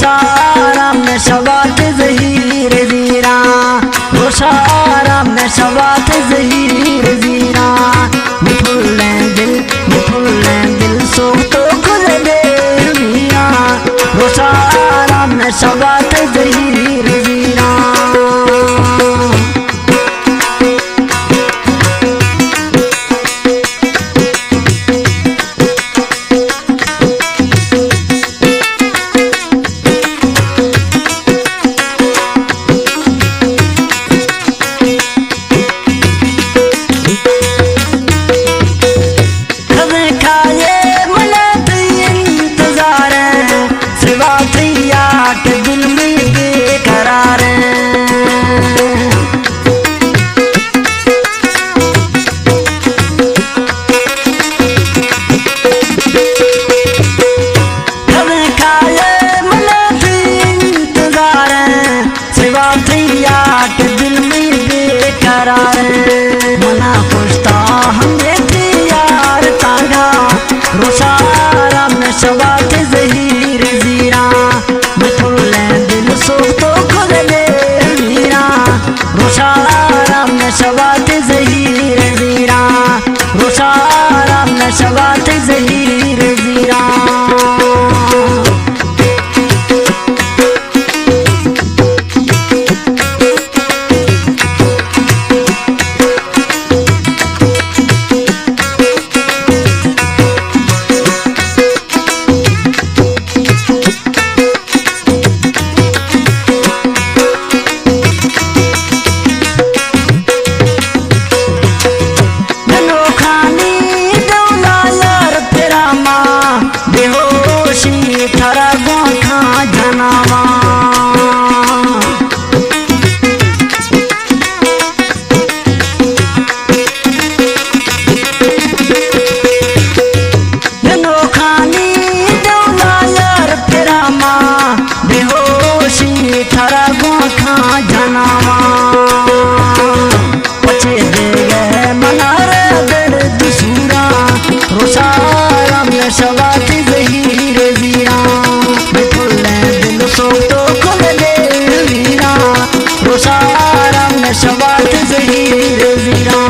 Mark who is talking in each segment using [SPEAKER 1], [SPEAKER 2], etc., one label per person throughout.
[SPEAKER 1] रोशाराम में शबात ज़हीर ज़ीरा रोशाराम में शबात ज़हीर ज़ीरा मिठुल्ले दिल सो तो खुल दे मीरा रोशाराम में शबात ज़हीर ज़ीरा के दिल में बेकरार खाए इंतजार सिवा थैया के दिल में बेकरार मना पूछता हमें यार तांगा रोशाराम में शबात ज़हीर ज़ीरा रोशाराम में शबात ज़हीर ज़ीरा रोशाराम में शबात ज़हीर ज़ीरा थारा गोखा जनावा खानी दौला यार फेरा माँ बेहोशी थारा गोखा जनावा पचे दे गए मनार दर्द सूरा रोशाराम में शबात ज़हीर ज़ीरा दिल सो तो खुल दे मीरा रोशाराम में शबात ज़हीर ज़ीरा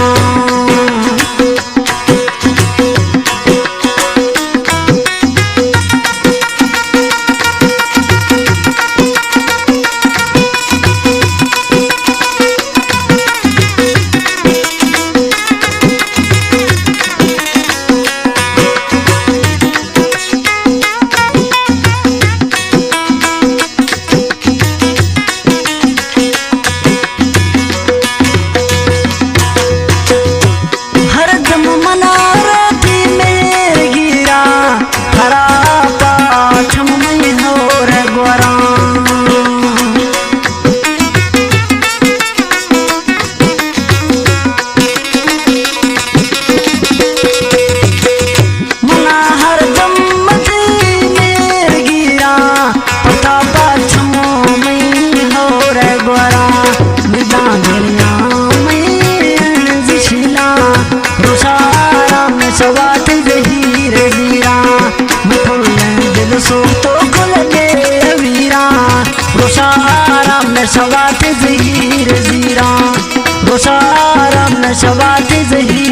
[SPEAKER 1] शबात ज़हीर ज़ीरा दिल सो तो खुल दे वीरा रोशाराम में शबात ज़हीर ज़ीरा रोशाराम में शबात ज़हीर